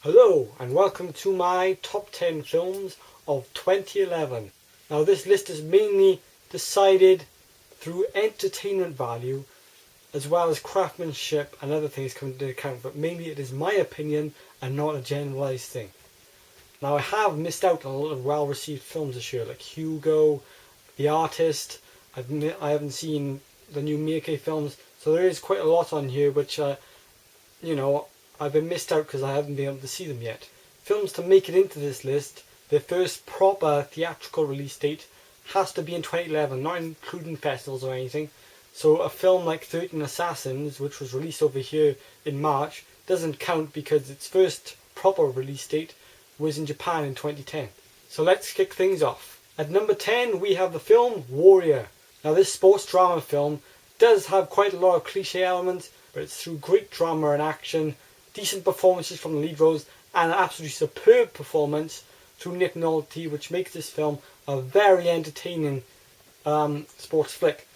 Hello and welcome to my top 10 films of 2011. Now this list is mainly decided through entertainment value as well as craftsmanship and other things come into account, but mainly it is my opinion and not a generalised thing. Now I have missed out on a lot of well received films this year, like Hugo, The Artist. I haven't seen the new Miike films, so there is quite a lot on here which I've been missed out because I haven't been able to see them yet. Films to make it into this list, their first proper theatrical release date has to be in 2011, not including festivals or anything. So a film like 13 Assassins, which was released over here in March, doesn't count because its first proper release date was in Japan in 2010. So let's kick things off. At number 10 we have the film Warrior. Now this sports drama film does have quite a lot of cliche elements, but it's through great drama and action, decent performances from the lead roles, and an absolutely superb performance through Nick Nolte, which makes this film a very entertaining sports flick.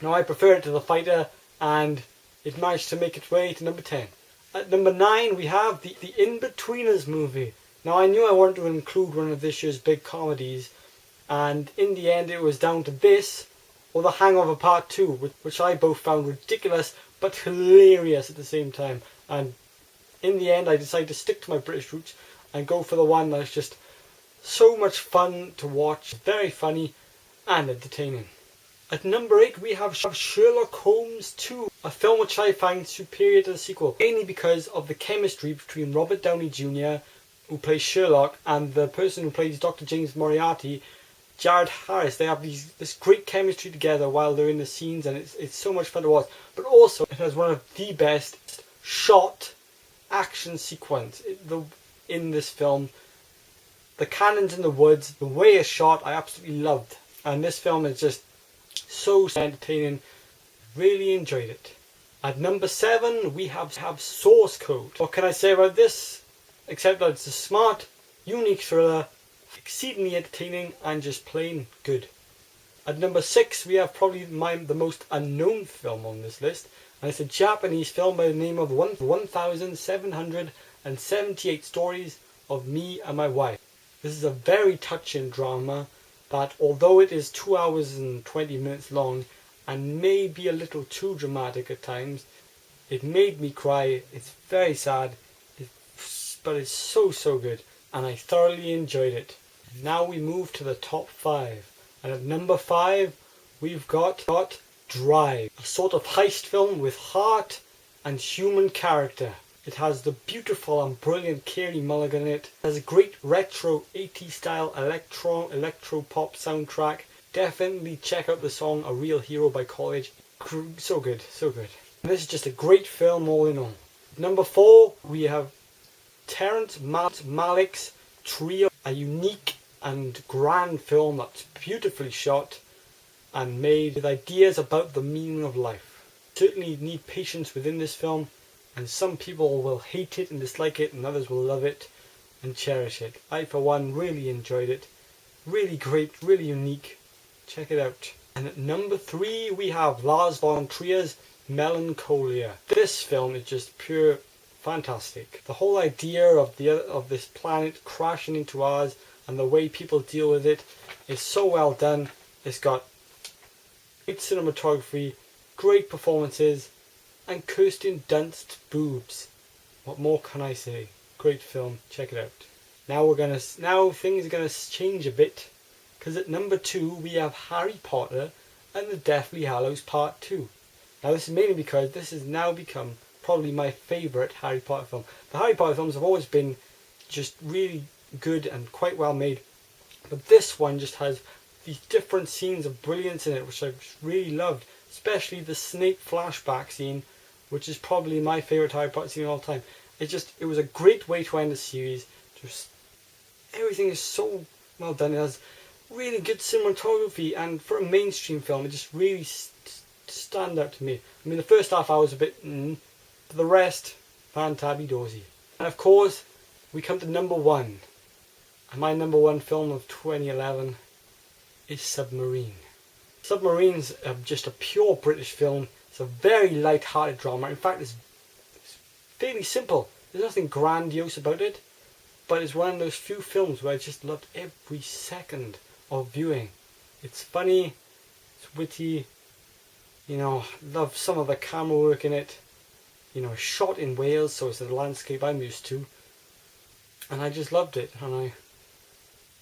Now I prefer it to The Fighter, and it managed to make its way to number 10. At number 9 we have the In-Betweeners movie. Now I knew I wanted to include one of this year's big comedies, and in the end it was down to this or The Hangover Part 2, which I both found ridiculous but hilarious at the same time. And in the end I decided to stick to my British roots and go for the one that's just so much fun to watch, very funny and entertaining. At number 8 we have Sherlock Holmes 2, a film which I find superior to the sequel, mainly because of the chemistry between Robert Downey Jr., who plays Sherlock, and the person who plays Dr. James Moriarty, Jared Harris. They have this great chemistry together while they're in the scenes, and it's so much fun to watch. But also it has one of the best shot action sequence in this film. The cannons in the woods, the way it's shot, I absolutely loved. And this film is just so entertaining. Really enjoyed it. At number 7 we have Source Code. What can I say about this? Except that it's a smart, unique thriller, exceedingly entertaining and just plain good. At number 6 we have probably the most unknown film on this list, and it's a Japanese film by the name of 1778 Stories of Me and My Wife. This is a very touching drama that, although it is 2 hours and 20 minutes long and may be a little too dramatic at times, it made me cry. It's very sad, but it's so good, and I thoroughly enjoyed it. Now we move to the top 5, and at number 5 we've got Drive, a sort of heist film with heart and human character. It has the beautiful and brilliant Carey Mulligan in it. It has a great retro 80s style electro pop soundtrack. Definitely check out the song A Real Hero by College. So good, so good. And this is just a great film all in all. Number 4 we have Terrence Malick's Trio, a unique and grand film that's beautifully shot and made with ideas about the meaning of life. Certainly need patience within this film, and some people will hate it and dislike it, and others will love it and cherish it. I for one really enjoyed it. Really great, really unique. Check it out. And at number 3 we have Lars von Trier's Melancholia. This film is just pure fantastic. The whole idea of this planet crashing into ours and the way people deal with it is so well done. It's got great cinematography, great performances, and Kirsten Dunst's boobs. What more can I say? Great film. Check it out. Now things are gonna change a bit, because at number 2 we have Harry Potter and the Deathly Hallows Part 2. Now this is mainly because this has now become probably my favourite Harry Potter film. The Harry Potter films have always been just really good and quite well made, but this one just has these different scenes of brilliance in it which I've really loved, especially the Snape flashback scene, which is probably my favourite Harry Potter scene of all time. It was a great way to end the series. Just everything is so well done. It has really good cinematography, and for a mainstream film it just really stand out to me. I mean, the first half hour was a bit but the rest, fantabby-dozy. And of course we come to number 1, and my number 1 film of 2011 is Submarine. Submarine's just a pure British film. It's a very light-hearted drama. In fact, it's fairly simple. There's nothing grandiose about it. but it's one of those few films where I just loved every second of viewing. It's funny, it's witty, you know, love some of the camera work in it, you know, shot in Wales, so it's the landscape I'm used to, and I just loved it, and I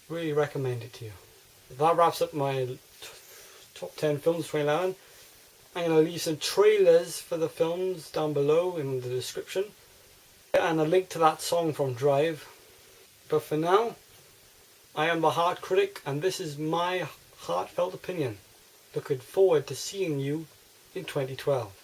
really recommend it to you. That wraps up my top 10 films 2011. I'm going to leave some trailers for the films down below in the description, and a link to that song from Drive. But for now, I am the Hart Critic, and this is my heartfelt opinion. Looking forward to seeing you in 2012.